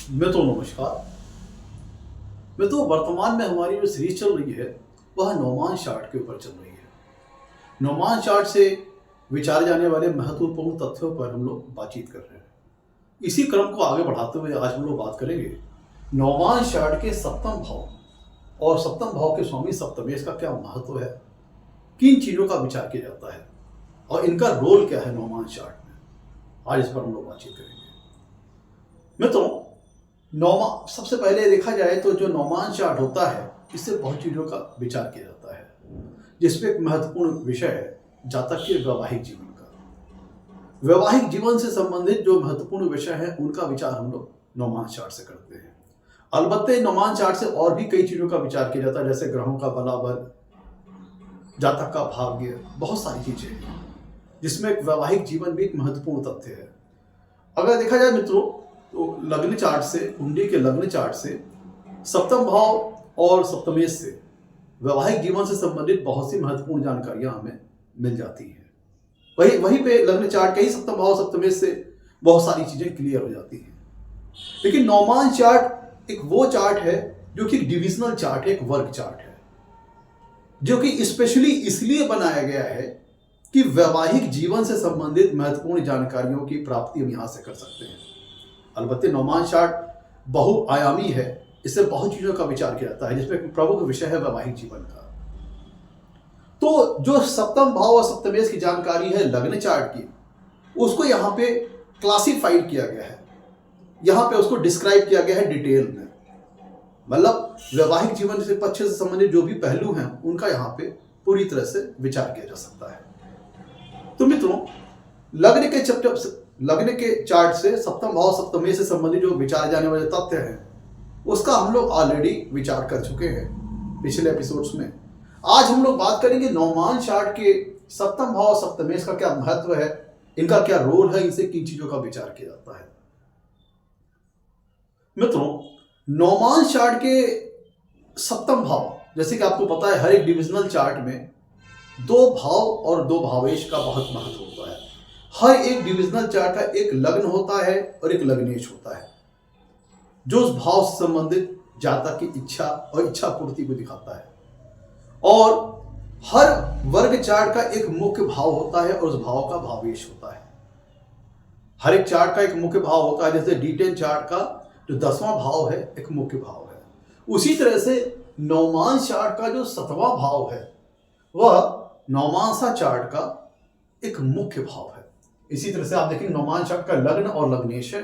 नमस्कार। वर्तमान में हमारी जो सीरीज चल रही है वह नौमान चार्ट के ऊपर चल रही है। नौमान चार्ट से विचारे जाने वाले महत्वपूर्ण तथ्यों पर हम लोग बातचीत कर रहे हैं। इसी क्रम को आगे बढ़ाते हुए आज हम लोग बात करेंगे नौमान चार्ट के सप्तम भाव और सप्तम भाव के स्वामी सप्तमेश का क्या महत्व है, किन चीज़ों का विचार किया जाता है और इनका रोल क्या है नौमान चार्ट में। आज इस पर हम लोग बातचीत करेंगे। नौमान, सबसे पहले देखा जाए तो जो नौमान चार्ट होता है इससे बहुत चीज़ों का विचार किया जाता है, जिसमें एक महत्वपूर्ण विषय है जातक के वैवाहिक जीवन का। वैवाहिक जीवन से संबंधित जो महत्वपूर्ण विषय है उनका विचार हम लोग नौमान चार्ट से करते हैं। अलबत्ते नौमान चार्ट से और भी कई चीज़ों का विचार किया जाता है, जैसे ग्रहों का बलाबल, जातक का भाग्य, बहुत सारी चीज़ें हैं जिसमें एक वैवाहिक जीवन भी एक महत्वपूर्ण तथ्य है। अगर देखा जाए मित्रों तो लग्न चार्ट से, कुंडली के लग्न चार्ट से सप्तम भाव और सप्तमेश से वैवाहिक जीवन से संबंधित बहुत सी महत्वपूर्ण जानकारियां हमें मिल जाती हैं। वहीं पे लग्न चार्ट के ही सप्तम भाव सप्तमेश से बहुत सारी चीजें क्लियर हो जाती हैं। लेकिन नौमान चार्ट एक वो चार्ट है जो कि डिविजनल चार्ट है, एक वर्ग चार्ट है, जो कि स्पेशली इसलिए बनाया गया है कि वैवाहिक जीवन से संबंधित महत्वपूर्ण जानकारियों की प्राप्ति हम यहाँ से कर सकते हैं। अलबत्ते नौमान चार्ट बहुआयामी है, इससे बहुत चीज़ों का विचार किया जाता है, जिसमें प्रमुख विषय है वैवाहिक जीवन का। तो जो सप्तम भाव और सप्तमेश की जानकारी है लग्न चार्ट की, उसको यहाँ पे क्लासिफाइड किया गया है, यहाँ पे उसको डिस्क्राइब किया गया है डिटेल में। मतलब वैवाहिक जीवन से पक्ष से संबंधित जो भी पहलू हैं उनका यहाँ पे पूरी तरह से विचार किया जा सकता है। तो मित्रों, लग्न के चार्ट से सप्तम भाव सप्तमेश से संबंधित जो विचारे जाने वाले तथ्य हैं उसका हम लोग ऑलरेडी विचार कर चुके हैं पिछले एपिसोड्स में। आज हम लोग बात करेंगे नौमान चार्ट के सप्तम भाव सप्तमेश का क्या महत्व है, इनका क्या रोल है, इनसे किन चीजों का विचार किया जाता है। मित्रों, नौमान चार्ट के सप्तम भाव, जैसे कि आपको पता है हर एक डिविजनल चार्ट में दो भाव और दो भावेश का बहुत महत्व होता है। हर एक डिविजनल चार्ट का एक लग्न होता है और एक लग्नेश होता है, जो उस भाव से संबंधित जातक की इच्छा और इच्छा पूर्ति को दिखाता है। और हर वर्ग चार्ट का एक मुख्य भाव होता है और उस भाव का भावेश होता है। हर एक चार्ट का एक मुख्य भाव होता है, जैसे D10 चार्ट का जो 10वां भाव है एक मुख्य भाव है, उसी तरह से नौमान चार्ट का जो 7वां भाव है वह नौमांसा चार्ट का एक मुख्य भाव है। इसी तरह से आप देखेंगे नौमान चार्ट का लग्न और लग्नेश है,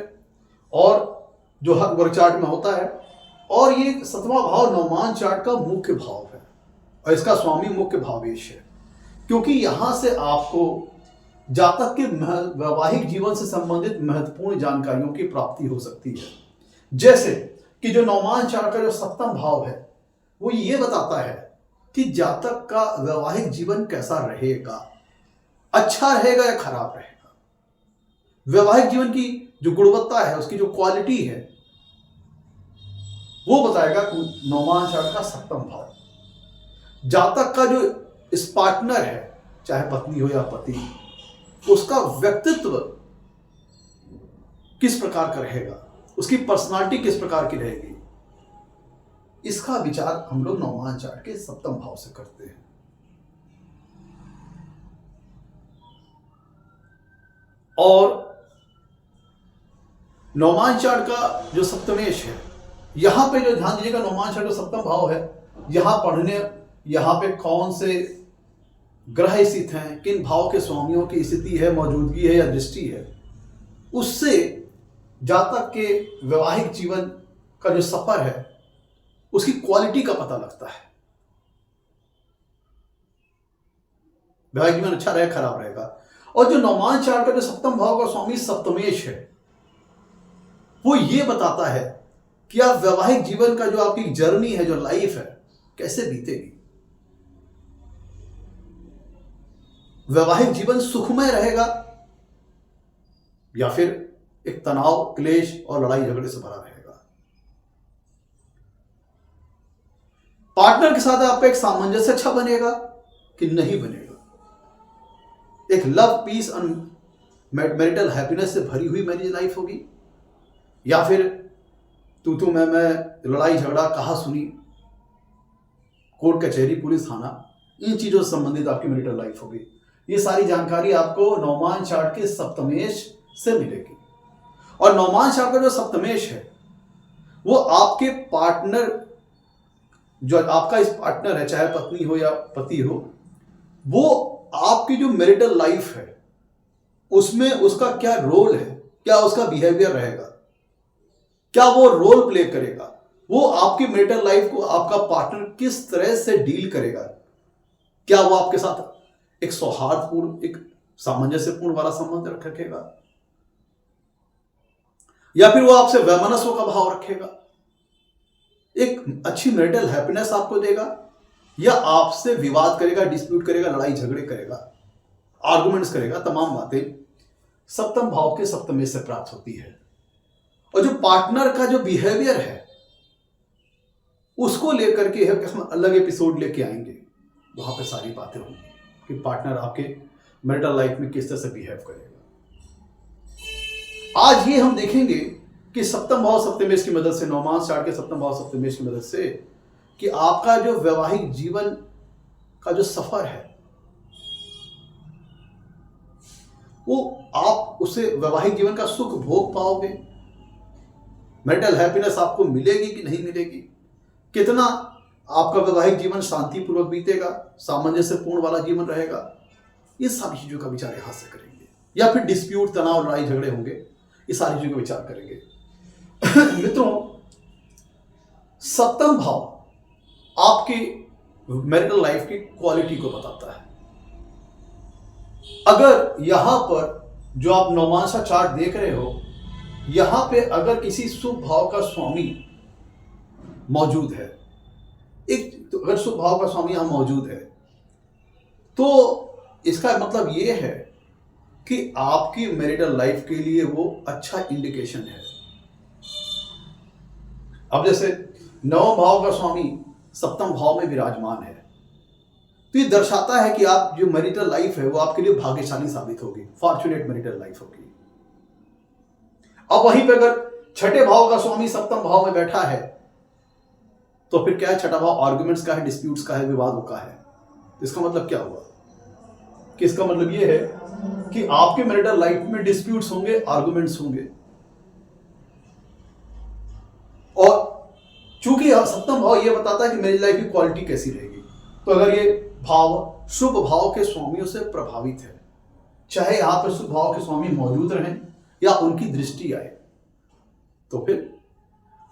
और जो हर वर्ग चार्ट में होता है, और ये 7वां भाव नौमान चार्ट का मुख्य भाव है और इसका स्वामी मुख्य भावेश है, क्योंकि यहां से आपको जातक के वैवाहिक जीवन से संबंधित महत्वपूर्ण जानकारियों की प्राप्ति हो सकती है। जैसे कि जो नौमान चार्ट का जो सप्तम भाव है वो ये बताता है कि जातक का वैवाहिक जीवन कैसा रहेगा, अच्छा रहेगा या खराब रहेगा। वैवाहिक जीवन की जो गुणवत्ता है, उसकी जो क्वालिटी है, वो बताएगा नौमान चार्ट का सप्तम भाव। जातक का जो इस पार्टनर है, चाहे पत्नी हो या पति, उसका व्यक्तित्व किस प्रकार का रहेगा, उसकी पर्सनालिटी किस प्रकार की रहेगी, इसका विचार हम लोग नौमान चार्ट के सप्तम भाव से करते हैं। और नौमान चार्ट का जो सप्तमेश है, यहां पे जो ध्यान दीजिएगा, नौमान चार्ट का सप्तम भाव है, यहां पे कौन से ग्रह स्थित हैं, किन भाव के स्वामियों की स्थिति है, मौजूदगी है या दृष्टि है, उससे जातक के वैवाहिक जीवन का जो सफर है उसकी क्वालिटी का पता लगता है। वैवाहिक जीवन अच्छा रहेगा, खराब रहेगा। और जो नौमान चार्ट का जो सप्तम भाव का स्वामी सप्तमेश है, वो ये बताता है कि आप वैवाहिक जीवन का जो आपकी जर्नी है, जो लाइफ है, कैसे बीतेगी। वैवाहिक जीवन सुखमय रहेगा या फिर एक तनाव, क्लेश और लड़ाई झगड़े से भरा रहेगा। पार्टनर के साथ आपका एक सामंजस्य अच्छा बनेगा कि नहीं बनेगा, एक love, peace and marital happiness से भरी हुई मैरिज लाइफ होगी, या फिर तू मैं लड़ाई झगड़ा कहा सुनी, कोर्ट कचहरी पुलिस थाना, इन चीजों से संबंधित आपकी मैरिटल लाइफ होगी। ये सारी जानकारी आपको नौमान चार्ट के सप्तमेश से मिलेगी। और नौमान चार्ट का जो सप्तमेश है वो आपके पार्टनर, जो आपका इस पार्टनर है, चाहे पत्नी हो या पति हो, वो आपकी जो मैरिटल लाइफ है उसमें उसका क्या रोल है, क्या उसका बिहेवियर रहेगा, क्या वो रोल प्ले करेगा, वो आपकी मैरिटल लाइफ को आपका पार्टनर किस तरह से डील करेगा, क्या वो आपके साथ एक सौहार्दपूर्ण, एक सामंजस्यपूर्ण वाला संबंध रखेगा, या फिर वो आपसे वैमनस्य का भाव रखेगा, एक अच्छी मैरिटल हैप्पीनेस आपको देगा, या आपसे विवाद करेगा, डिस्प्यूट करेगा, लड़ाई झगड़े करेगा, आर्गुमेंट्स करेगा। तमाम बातें सप्तम भाव के सप्तमेश से प्राप्त होती है। और जो पार्टनर का जो बिहेवियर है उसको लेकर के हम अलग एपिसोड लेके आएंगे, वहां पे सारी बातें होंगी कि पार्टनर आपके मैरिटल लाइफ में किस तरह से बिहेव करेगा। आज ये हम देखेंगे कि सप्तम भाव सप्तमेश की मदद से, नौमान चार्ट के सप्तम भाव सप्तमेश की मदद से, कि आपका जो वैवाहिक जीवन का जो सफर है वो आप उसे वैवाहिक जीवन का सुख भोग पाओगे, मैरिटल हैप्पीनेस आपको मिलेगी कि नहीं मिलेगी, कितना आपका वैवाहिक जीवन शांतिपूर्वक बीतेगा, सामंजस्यपूर्ण वाला जीवन रहेगा, ये सारी चीजों का विचार यहां से करेंगे। या फिर डिस्प्यूट, तनाव, लड़ाई झगड़े होंगे, ये सारी चीजों का विचार करेंगे। मित्रों, सप्तम भाव आपकी मैरिटल लाइफ की क्वालिटी को बताता है। अगर यहां पर जो आप नौमांसा चार्ट देख रहे हो, यहां पे अगर किसी शुभ भाव का स्वामी मौजूद है, तो अगर शुभ भाव का स्वामी यहां मौजूद है, तो इसका मतलब यह है कि आपकी मैरिटल लाइफ के लिए वो अच्छा इंडिकेशन है। अब जैसे नवम भाव का स्वामी सप्तम भाव में विराजमान है, तो ये दर्शाता है कि आप जो मैरिटल लाइफ है वो आपके लिए भाग्यशाली साबित होगी, फॉर्चुनेट मैरिटल लाइफ होगी। अब वहीं पे अगर छठे भाव का स्वामी सप्तम भाव में बैठा है, तो फिर क्या है, छठा भाव आर्गुमेंट्स का है, डिस्प्यूट्स का है, विवादों का है। इसका मतलब क्या हुआ कि इसका मतलब ये है कि आपके मैरिटल लाइफ में डिस्प्यूट्स होंगे, आर्गुमेंट्स होंगे। और चूंकि सप्तम भाव ये बताता है कि मेरी लाइफ की क्वालिटी कैसी रहेगी, तो अगर ये भाव शुभ भाव के स्वामियों से प्रभावित है, चाहे यहां पर शुभ भाव के स्वामी मौजूद रहें या उनकी दृष्टि आए, तो फिर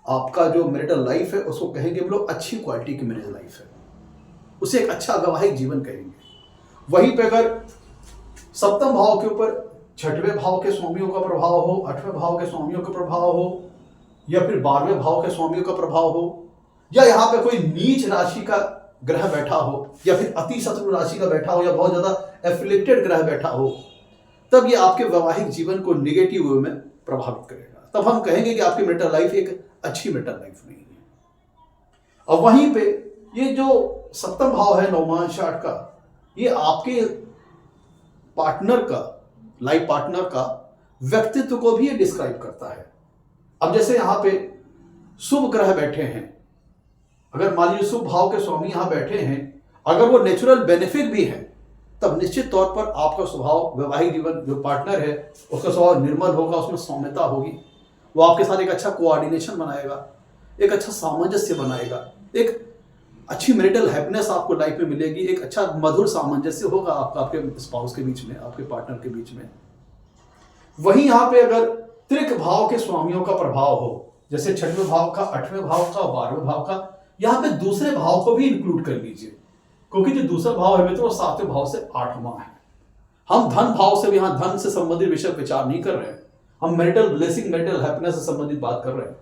आपका जो मैरिटल लाइफ है उसको कहेंगे हम लोग अच्छी क्वालिटी की मैरिटल लाइफ है, उसे एक अच्छा वैवाहिक जीवन कहेंगे। वहीं पे अगर सप्तम भाव के ऊपर छठवें भाव के स्वामियों का प्रभाव हो, आठवें भाव के स्वामियों का प्रभाव हो, या फिर 12वें भाव के स्वामियों का प्रभाव हो, या यहाँ पे कोई नीच राशि का ग्रह बैठा हो, या फिर अति शत्रु राशि का बैठा हो, या बहुत ज्यादा एफिलिक्टेड ग्रह बैठा हो, तब ये आपके वैवाहिक जीवन को निगेटिव वे में प्रभावित करेगा। तब हम कहेंगे कि आपकी मैरिटल लाइफ एक अच्छी मैरिटल लाइफ नहीं है। और वहीं पे ये जो सप्तम भाव है नौमान चार्ट का, ये आपके पार्टनर का, लाइफ पार्टनर का व्यक्तित्व को भी ये डिस्क्राइब करता है। अब जैसे यहां पे शुभ ग्रह बैठे हैं, अगर मान लीजिए शुभ भाव के स्वामी यहां बैठे हैं, अगर वो नेचुरल बेनिफिट भी है, तब निश्चित तौर पर आपका स्वभाव, वैवाहिक जीवन, जो पार्टनर है उसका स्वभाव निर्मल होगा, उसमें सौम्यता होगी, वो आपके साथ एक अच्छा कोऑर्डिनेशन बनाएगा, एक अच्छा सामंजस्य बनाएगा, एक अच्छी मैरिटल हैप्पीनेस आपको लाइफ में मिलेगी, एक अच्छा मधुर सामंजस्य होगा आपका, आपके स्पाउस के बीच में, आपके पार्टनर के बीच में। वहीं यहाँ पे अगर त्रिक भाव के स्वामियों का प्रभाव हो, जैसे छठवें भाव का, आठवें भाव का, 12वें भाव का, यहाँ पे दूसरे भाव को भी इंक्लूड कर लीजिए, क्योंकि जो दूसरा भाव है मित्रों वो 7वें भाव से 8वां है। हम धन भाव से भी, यहाँ धन से संबंधित विषय विचार नहीं कर रहे हैं, हम मैरिटल ब्लेसिंग, मैरिटल हैप्पीनेस से संबंधित बात कर रहे हैं।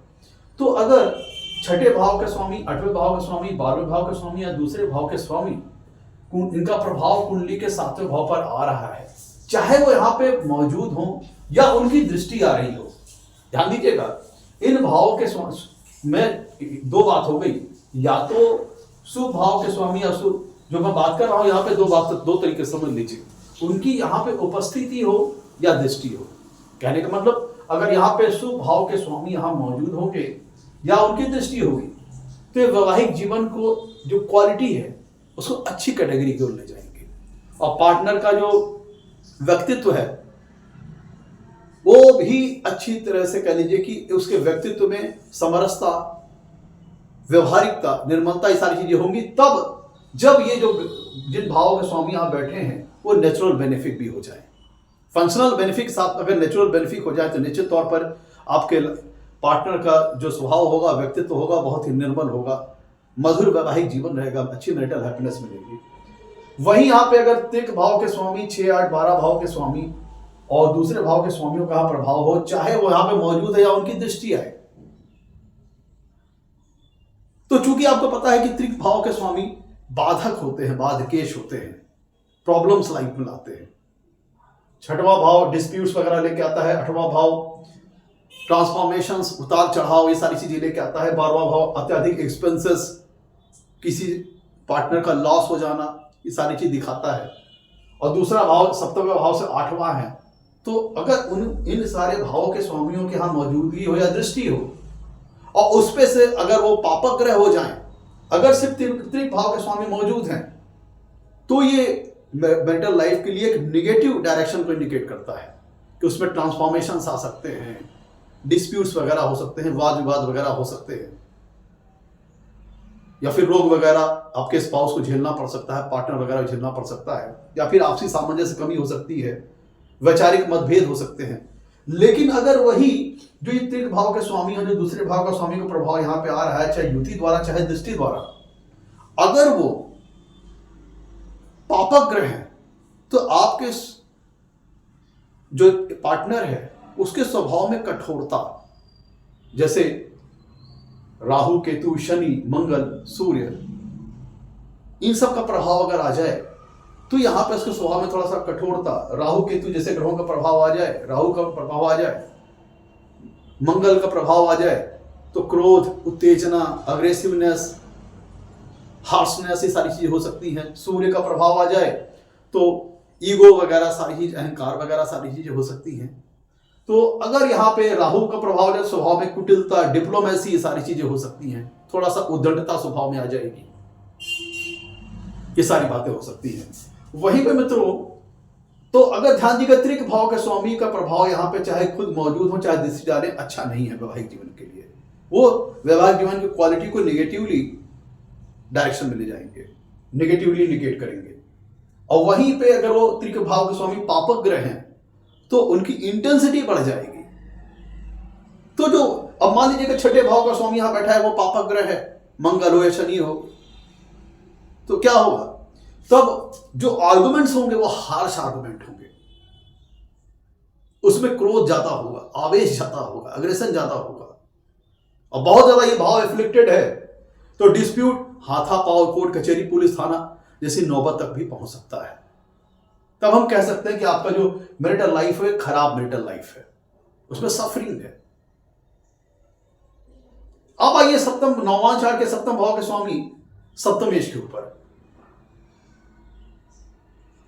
तो अगर छठे भाव के स्वामी, 8वें भाव के स्वामी, 12वें भाव के स्वामी या दूसरे भाव के स्वामी, इनका प्रभाव कुंडली के 7वें भाव पर आ रहा है, चाहे वो यहाँ पे मौजूद हो या उनकी दृष्टि आ रही हो, ध्यान दीजिएगा, इन भावों के में दो बात हो गई, या तो शुभ भाव के स्वामी या शुभ, जो मैं बात कर रहा हूं यहाँ पे दो तरीके समझ लीजिए, उनकी यहाँ पे उपस्थिति हो या दृष्टि हो। कहने का मतलब अगर यहाँ पे शुभ भाव के स्वामी यहाँ मौजूद होंगे या उनकी दृष्टि होगी तो ये वैवाहिक जीवन को जो क्वालिटी है उसको अच्छी कैटेगरी की ओर ले जाएंगे। और पार्टनर का जो व्यक्तित्व है वो भी अच्छी तरह से कह लीजिए कि उसके व्यक्तित्व में समरसता, व्यवहारिकता, निर्मलता, ये सारी चीजें होंगी। तब जब ये जो जिन भावों के स्वामी यहाँ बैठे हैं वो नेचुरल बेनिफिट भी हो जाए। फंक्शनल बेनिफिट के साथ अगर नेचुरल बेनिफिट हो जाए तो निश्चित तौर पर आपके पार्टनर का जो स्वभाव होगा, व्यक्तित्व होगा, बहुत ही निर्मल होगा, मधुर वैवाहिक जीवन रहेगा, अच्छी मैरिटल हैप्पीनेस मिलेगी। वहीं यहाँ पे अगर त्रिक भाव के स्वामी, 6, 8, 12 भाव के स्वामी और दूसरे भाव के स्वामियों का प्रभाव हो, चाहे वो यहाँ पे मौजूद है या उनकी दृष्टि आए, तो चूंकि आपको पता है कि त्रिक भाव के स्वामी बाधक होते हैं, बाधकेश होते हैं, प्रॉब्लम्स लाइफ में लाते हैं। 6वां भाव डिस्प्यूट्स वगैरह लेके आता है, 8वां भाव ट्रांसफॉर्मेशंस, उतार चढ़ाव, ये सारी चीजें लेके आता है। 12वां भाव अत्यधिक एक्सपेंसेस, किसी पार्टनर का लॉस हो जाना, ये सारी चीज दिखाता है। और दूसरा भाव 7वें भाव से 8वां है। तो अगर इन सारे भावों के स्वामियों के यहाँ मौजूदगी हो या दृष्टि हो और उस पे से अगर वो पापक ग्रह हो जाएं, अगर सिर्फ त्रिक भाव के स्वामी मौजूद हैं, तो ये मेंटल लाइफ के लिए एक निगेटिव डायरेक्शन को इंडिकेट करता है कि उसमें ट्रांसफॉर्मेशंस आ सकते हैं, डिस्प्यूट्स वगैरह हो सकते हैं, वाद विवाद वगैरह हो सकते हैं, या फिर रोग वगैरह आपके स्पाउस को झेलना पड़ सकता है, पार्टनर वगैरह झेलना पड़ सकता है, या फिर आपसी सामंजस्य कमी हो सकती है, वैचारिक मतभेद हो सकते हैं। लेकिन अगर वही जो ये त्रिक भाव के स्वामी है, जो दूसरे भाव का स्वामी का प्रभाव यहाँ पे आ रहा है, चाहे युति द्वारा चाहे दृष्टि द्वारा, अगर वो पापक ग्रह है, तो आपके जो पार्टनर है उसके स्वभाव में कठोरता, जैसे राहु, केतु, शनि, मंगल, सूर्य, इन सब का प्रभाव अगर आ जाए तो यहां पे उसके स्वभाव में थोड़ा सा कठोरता, राहु केतु जैसे ग्रहों का प्रभाव आ जाए, राहु का प्रभाव आ जाए, मंगल का प्रभाव आ जाए, तो क्रोध, उत्तेजना, अग्रेसिवनेस, हार्शनेस, ये सारी चीजें हो सकती हैं। सूर्य का प्रभाव आ जाए तो ईगो वगैरह सारी चीज, अहंकार वगैरह सारी चीजें हो सकती हैं। तो अगर यहाँ पे राहु का प्रभाव है, स्वभाव में कुटिलता, डिप्लोमेसी, ये सारी चीजें हो सकती हैं, थोड़ा सा उद्दंडता स्वभाव में आ जाएगी, ये सारी बातें हो सकती हैं। वहीं पे मित्रों, तो अगर ध्यान दीजिएगा त्रिक भाव के स्वामी का प्रभाव यहाँ पे चाहे खुद मौजूद हो चाहे दृष्टि डाले, अच्छा नहीं है वैवाहिक जीवन के लिए। वो वैवाहिक जीवन की क्वालिटी को निगेटिवली डायरेक्शन में ले जाएंगे, निगेटिवली इंडिकेट करेंगे। और वहीं पे अगर वो त्रिक भाव के स्वामी पापक ग्रह हैं तो उनकी इंटेंसिटी बढ़ जाएगी। तो जो अब मान लीजिए कि 6ठे भाव का स्वामी यहां बैठा है, वो पापक ग्रह है, मंगल हो या शनि हो, तो क्या होगा? तब जो आर्गुमेंट्स होंगे वो हार्श आर्गुमेंट होंगे, उसमें क्रोध ज्यादा होगा, आवेश ज्यादा होगा, अग्रेशन ज्यादा होगा। और बहुत ज्यादा ये भाव एफ्लिक्टेड है तो डिस्प्यूट, हाथापाई, कोर्ट कचहरी, पुलिस थाना जैसी नौबत तक भी पहुंच सकता है। तब हम कह सकते हैं कि आपका जो मैरिटल लाइफ है खराब मैरिटल लाइफ है, उसमें सफरिंग है। अब आइए सप्तम, नौवां चार्ट के सप्तम भाव के स्वामी सप्तमेश के ऊपर।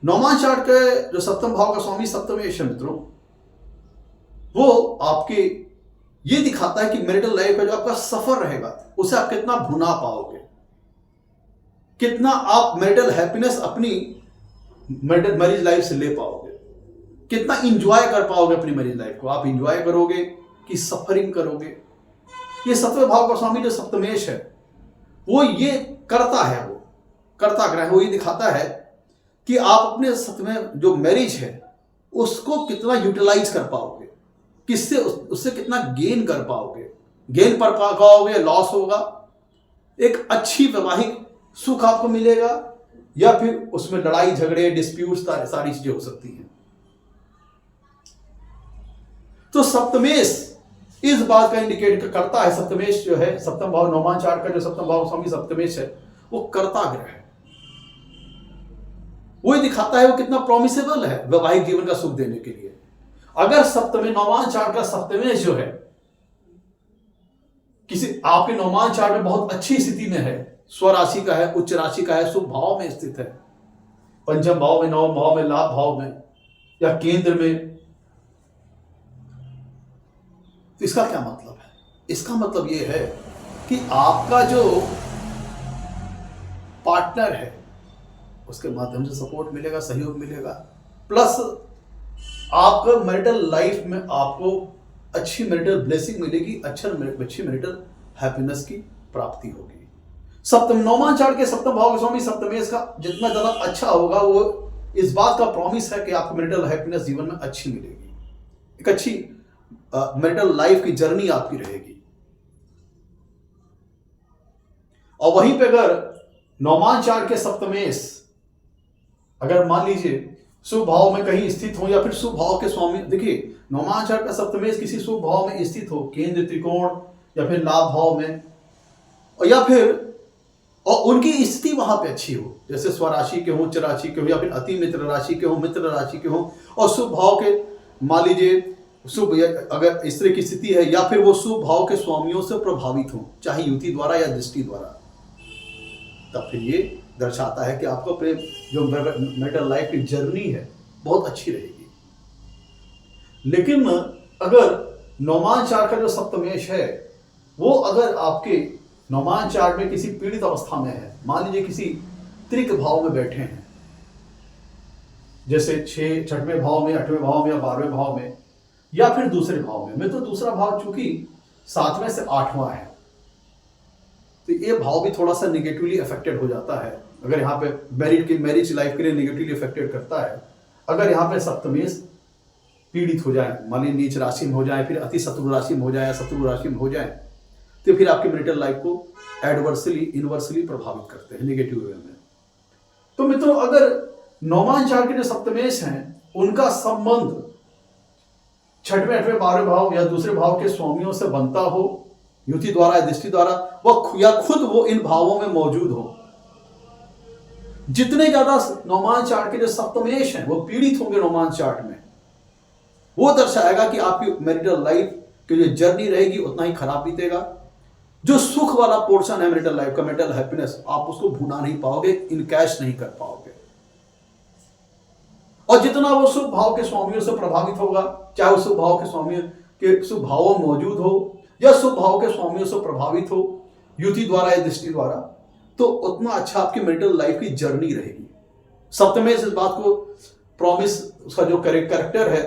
नौवां चार्ट के जो सप्तम भाव का स्वामी सप्तमेश है मित्रों, वो आपके ये दिखाता है कि मैरिटल लाइफ का जो आपका सफर रहेगा उसे आप कितना भुना पाओगे, कितना आप मैरिटल हैप्पीनेस अपनी मैरिज लाइफ से ले पाओगे, कितना इंजॉय कर पाओगे अपनी मैरिज लाइफ को। आप इंजॉय करोगे कि सफरिंग करोगे? ये सप्तम भाव का स्वामी जो सप्तमेश है वो ये करता है, वो करता ग्रह, वो ये दिखाता है कि आप अपने सप्तमें जो मैरिज है उसको कितना यूटिलाइज कर पाओगे, किससे उससे कितना गेन कर पाओगे, गेन पर पाओगे, लॉस होगा, एक अच्छी वैवाहिक सुख आपको मिलेगा, या फिर उसमें लड़ाई झगड़े, डिस्प्यूट्स, सारी चीजें हो सकती हैं। तो सप्तमेश इस बात का इंडिकेट करता है, सप्तमेश जो है, सप्तम भाव नौवां चार्ट का जो सप्तम भाव स्वामी सप्तमेश है वो कर्ता ग्रह है। वो दिखाता है वो कितना प्रॉमिसेबल है वैवाहिक जीवन का सुख देने के लिए। अगर सप्तमे नौवां चार्ट का सप्तमेश जो है किसी आपके नौवां चार्ट में बहुत अच्छी स्थिति में है, स्वराशि का है, उच्च राशि का है, शुभ भाव में स्थित है, पंचम भाव में, नवम भाव में, लाभ भाव में, या केंद्र में, तो इसका क्या मतलब है? इसका मतलब ये है कि आपका जो पार्टनर है उसके माध्यम से सपोर्ट मिलेगा, सहयोग मिलेगा, प्लस आपका मैरिटल लाइफ में आपको अच्छी मैरिटल ब्लेसिंग मिलेगी, अच्छी मैरिटल हैप्पीनेस की प्राप्ति होगी। सप्तम नौमान चार्ट के सप्तम भाव के स्वामी सप्तमेश का जितना ज्यादा अच्छा होगा वो इस बात का प्रॉमिस है कि आपको मैरिटल हैप्पीनेस जीवन में अच्छी मिलेगी, एक अच्छी मैरिटल लाइफ की जर्नी आपकी रहेगी। और वहीं पे अगर नौमान चार्ट के सप्तमेश अगर मान लीजिए शुभ भाव में कहीं स्थित हो या फिर शुभ भाव के स्वामी, देखिए नौमान चार्ट का सप्तमेश किसी शुभ भाव में स्थित हो, केंद्र त्रिकोण या फिर लाभ भाव में, और या फिर और उनकी स्थिति वहां पे अच्छी हो, जैसे स्वराशि के हो, उच्च राशि के हो, या फिर अति मित्र राशि के हो, मित्र राशि के हो, और शुभ भाव के मान लीजिए शुभ अगर इस तरह की स्थिति है, या फिर वो शुभ भाव के स्वामियों से प्रभावित हो, चाहे युति द्वारा या दृष्टि द्वारा, तब फिर ये दर्शाता है कि आपको प्रेम जो मैरिटल लाइफ की जर्नी है बहुत अच्छी रहेगी। लेकिन अगर नौमान चार्ट का जो सप्तमेश है वो अगर आपके नौमान चार्ट में किसी पीड़ित अवस्था में है, मान लीजिए किसी त्रिक भाव में बैठे हैं, जैसे 6वें भाव में, 8वें भाव में या 12वें भाव में, या फिर दूसरे भाव में तो दूसरा भाव चूंकि 7वें से 8वां है तो ये भाव भी थोड़ा सा निगेटिवली अफेक्टेड हो जाता है। अगर यहाँ पे मैरिज लाइफ के लिए निगेटिवली अफेक्टेड करता है। अगर यहाँ पे सप्तमेश पीड़ित हो जाए, मान लीजिए नीच राशि में हो जाए, फिर अति शत्रु राशि में हो जाए या शत्रु राशि में हो जाए, तो फिर आपकी मैरिटल लाइफ को एडवर्सली इनवर्सली प्रभावित करते हैं नेगेटिव वे में। तो मित्रों अगर नौमान चार्ट के जो सप्तमेश हैं उनका संबंध 6वें 8वें 12वें भाव या दूसरे भाव के स्वामियों से बनता हो, युति द्वारा या दृष्टि द्वारा, या खुद वो इन भावों में मौजूद हो, जितने ज्यादा नौमान चार्ट के जो सप्तमेश हैं वो पीड़ित होंगे नौमान चार्ट में, वो दर्शाएगा कि आपकी मैरिटल लाइफ की जो जर्नी रहेगी उतना ही खराब बीतेगा। जो सुख वाला पोर्शन है मैरिटल लाइफ का, मैरिटल हैप्पीनेस, आप उसको भुना नहीं पाओगे, इनकैश नहीं कर पाओगे। और जितना वो शुभ भाव के स्वामियों से प्रभावित होगा, चाहे वो शुभ भाव के स्वामी के शुभ भाव मौजूद हो या शुभ भाव के स्वामियों से प्रभावित हो युति द्वारा या दृष्टि द्वारा, तो उतना अच्छा आपकी मैरिटल लाइफ की जर्नी रहेगी। सप्तमेश इस बात को प्रॉमिस, उसका जो कैरेक्टर है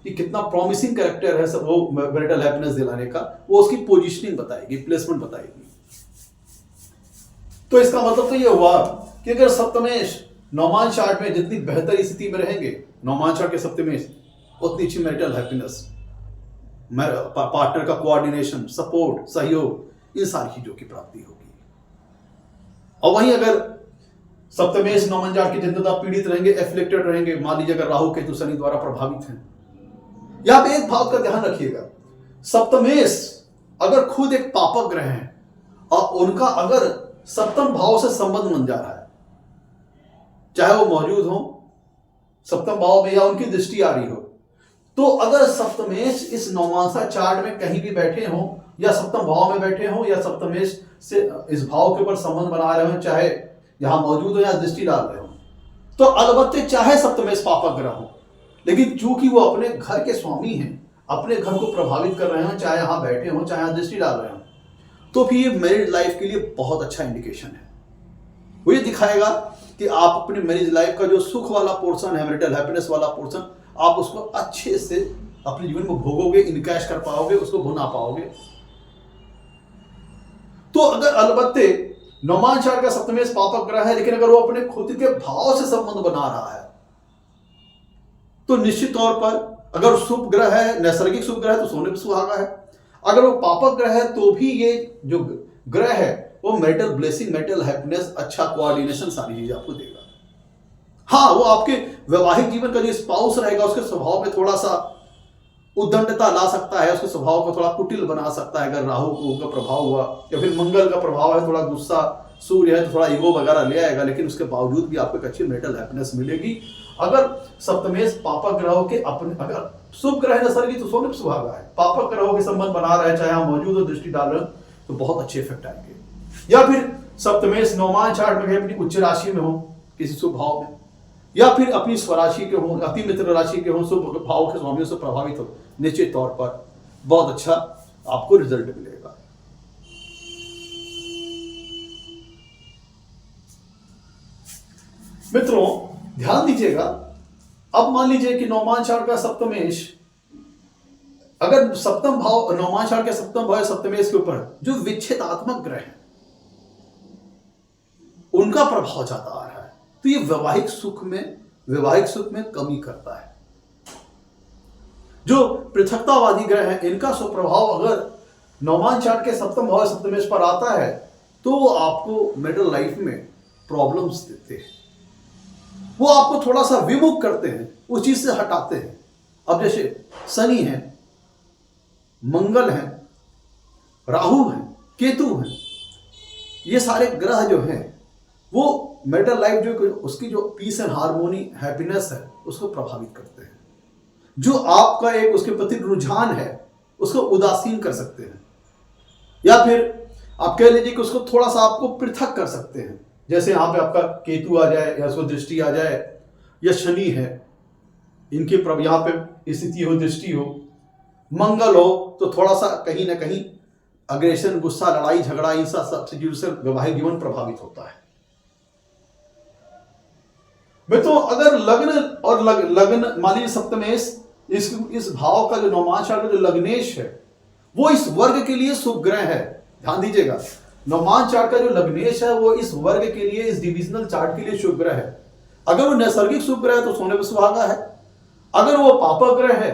कि कितना प्रॉमिसिंग कैरेक्टर है वो मैरिटल हैप्पीनेस दिलाने का, वो उसकी पोजीशनिंग बताएगी, प्लेसमेंट बताएगी। तो इसका मतलब तो ये हुआ कि अगर सप्तमेश नौमान चार्ट में जितनी बेहतर स्थिति में रहेंगे, नौमान चार्ट के सप्तमेश, उतनी अच्छी मैरिटल हैप्पीनेस, पार्टनर का कोऑर्डिनेशन, सपोर्ट, सहयोग, इन सारी चीजों की प्राप्ति होगी। और वहीं अगर सप्तमेश नौमान चार्ट के जितने पीड़ित रहेंगे, एफ्लिक्टेड रहेंगे, मान लीजिए अगर राहु केतु शनि द्वारा प्रभावित हैं, यहां पे एक भाव का ध्यान रखिएगा, सप्तमेश अगर खुद एक पापक ग्रह है और उनका अगर सप्तम भाव से संबंध बन जा रहा है, चाहे वो मौजूद हो सप्तम भाव में या उनकी दृष्टि आ रही हो, तो अगर सप्तमेश इस नौमांसा चार्ट में कहीं भी बैठे हो या सप्तम भाव में बैठे हो या सप्तमेश से इस भाव के ऊपर संबंध बना रहे हो, चाहे यहां मौजूद हो या दृष्टि डाल रहे हो, तो अलबत्ते चाहे सप्तमेश पापक ग्रह हो, लेकिन चूंकि वो अपने घर के स्वामी हैं, अपने घर को प्रभावित कर रहे हो, चाहे यहां बैठे हो चाहे यहां दृष्टि डाल रहे हो, तो फिर ये मैरिड लाइफ के लिए बहुत अच्छा इंडिकेशन है। वो ये दिखाएगा कि आप अपनी मैरिज लाइफ का जो सुख वाला पोर्शन है, मैरिटल हैप्पीनेस वाला पोर्शन, आप उसको अच्छे से अपने जीवन में भोगोगे, इनकैश कर पाओगे, उसको भुना पाओगे। तो अगर अलबत्ते नौमान चार्ट का सप्तमेश पापक ग्रह है, लेकिन अगर वो अपने खुद के भाव से संबंध बना रहा है, तो निश्चित तौर पर अगर शुभ ग्रह है, नैसर्गिक शुभ ग्रह है, तो सोने पर सुहागा है। अगर वो पापक ग्रह है तो भी ये जो ग्रह है वो मैरिटल ब्लेसिंग, मैरिटल हैप्पीनेस, अच्छा कोऑर्डिनेशन, सारी चीज आपको देगा। हाँ, वो आपके वैवाहिक जीवन का जो स्पाउस रहेगा उसके स्वभाव में थोड़ा सा उद्दंडता ला सकता है, उसके स्वभाव को थोड़ा कुटिल बना सकता है। अगर राहु का प्रभाव हुआ या फिर मंगल का प्रभाव है, थोड़ा गुस्सा, सूर्य है तो थोड़ा ईगो वगैरह ले आएगा, लेकिन उसके बावजूद भी आपको एक अच्छी मैरिटल हैप्पीनेस मिलेगी। अगर सप्तमेश पापक ग्रहों के अपने, अगर शुभ ग्रह नैसर्गिक तो सोने पर सुहागा है, पापक ग्रहों के संबंध बना रहे हैं, चाहे हम मौजूद हो, दृष्टि डाल रहे हो, तो बहुत अच्छे इफेक्ट आएंगे। या फिर सप्तमेश नौमान चार्ट में अपनी उच्च राशि में हो, किसी शुभ भाव में, या फिर अपनी स्वराशि के हो, अति मित्र राशि के हो, शुभ भाव के स्वामियों से प्रभावित हो, निश्चित तौर पर बहुत अच्छा आपको रिजल्ट मिलेगा। मित्रों ध्यान दीजिएगा, अब मान लीजिए कि नौमान चार्ट का सप्तमेश, अगर सप्तम भाव नौमान चार्ट के सप्तम भाव सप्तमेश के ऊपर जो विच्छेदात्मक ग्रह है उनका प्रभाव ज्यादा आ रहा है, तो ये वैवाहिक सुख में कमी करता है। जो पृथकतावादी ग्रह हैं इनका सुप्रभाव अगर नौमान चार्ट के सप्तम भाव सप्तमेश पर आता है तो वो आपको मिडिल लाइफ में प्रॉब्लम्स देते हैं, वो आपको थोड़ा सा विमुख करते हैं, उस चीज से हटाते हैं। अब जैसे शनि है, मंगल है, राहु है, केतु है, ये सारे ग्रह जो हैं वो मेटल लाइफ जो उसकी जो पीस एंड हार्मोनी हैप्पीनेस है उसको प्रभावित करते हैं। जो आपका एक उसके प्रति रुझान है उसको उदासीन कर सकते हैं, या फिर आप कह लीजिए कि उसको थोड़ा सा आपको पृथक कर सकते हैं। जैसे यहाँ पे आपका केतु आ जाए या उसको दृष्टि आ जाए, या शनि है इनके यहाँ पे स्थिति हो, दृष्टि हो, मंगल हो, तो थोड़ा सा कहीं ना कहीं अग्रेशन, गुस्सा, लड़ाई झगड़ा, इन सब से वैवाहिक जीवन प्रभावित होता है। तो अगर लग्न और लग्न मान लीजिए सप्तमेश, इस भाव का जो नौमान चार्ट का जो लग्नेश है वो इस वर्ग के लिए शुभ ग्रह है। ध्यान दीजिएगा, नौमान चार्ट का जो लग्नेश है वो इस वर्ग के लिए, इस डिविजनल चार्ट के लिए शुभ ग्रह है। अगर वो नैसर्गिक शुभ ग्रह है तो सोने पर सुहागा है, अगर वो पापा ग्रह है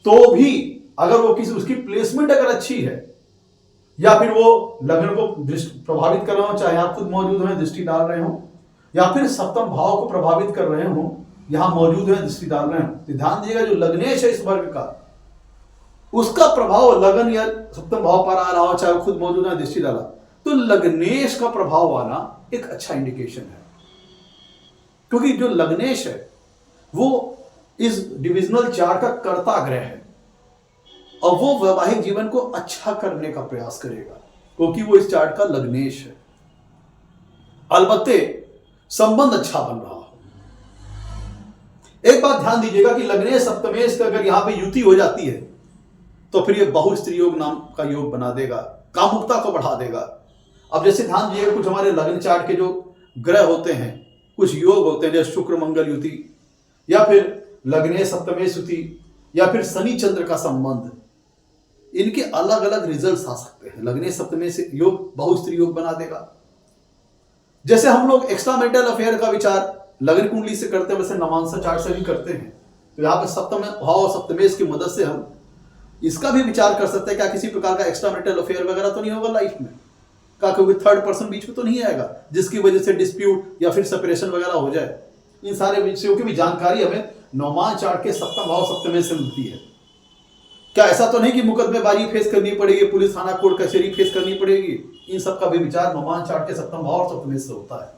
तो भी, अगर वो किसी उसकी प्लेसमेंट अगर अच्छी है या फिर वो लग्न को प्रभावित कर रहे हो, चाहे आप खुद मौजूद हैं दृष्टि डाल रहे हो, या फिर सप्तम भाव को प्रभावित कर रहे हो, यहां मौजूद है दृष्टि डाल रहे हो, तो ध्यान दीजिएगा जो लग्नेश है इस वर्ग का, उसका प्रभाव लगन या सप्तम भाव पर आ रहा हो, चाहे खुद मौजूद है दृष्टि डाला, तो लग्नेश का प्रभाव आना एक अच्छा इंडिकेशन है। क्योंकि जो लग्नेश है वो इस डिविजनल चार्ट का कर्ता ग्रह है और वो वैवाहिक जीवन को अच्छा करने का प्रयास करेगा क्योंकि वो इस चार्ट का लग्नेश है। अलबत्ते संबंध अच्छा बन रहा हो। एक बात ध्यान दीजिएगा कि लग्नेश सप्तमेश का अगर यहां पे युति हो जाती है तो फिर ये बहु स्त्री योग नाम का योग बना देगा, कामुकता को बढ़ा देगा। अब जैसे ध्यान दीजिएगा कुछ हमारे लग्न चार्ट के जो ग्रह होते हैं, कुछ योग होते हैं जैसे शुक्र मंगल युति, या फिर लग्नेश सप्तमेश युति, या फिर शनि चंद्र का संबंध, इनके अलग अलग रिजल्ट्स आ सकते हैं। लग्नेश सप्तमेश योग बहु स्त्री योग बना देगा। जैसे हम लोग एक्स्ट्रा मैरिटल अफेयर का विचार लग्न कुंडली से करते हैं वैसे नवांश चार्ट से भी करते हैं। तो यहाँ पे सप्तम भाव और सप्तमेश की मदद से हम इसका भी विचार कर सकते हैं क्या किसी प्रकार का एक्स्ट्रा मैरिटल अफेयर वगैरह तो नहीं होगा लाइफ में, क्या कोई थर्ड पर्सन बीच में तो नहीं आएगा जिसकी वजह से डिस्प्यूट या फिर सेपरेशन वगैरह हो जाए। इन सारे विषयों की भी जानकारी हमें नौमान चार्ट के सप्तम भाव सप्तमेश से मिलती है। क्या ऐसा तो नहीं कि मुकदमेबाजी फेस करनी पड़ेगी, पुलिस थाना कोर्ट कचहरी फेस करनी पड़ेगी? इन सब का भी विचार नौमान चार्ट के सप्तम भाव और सप्तमेश से होता है।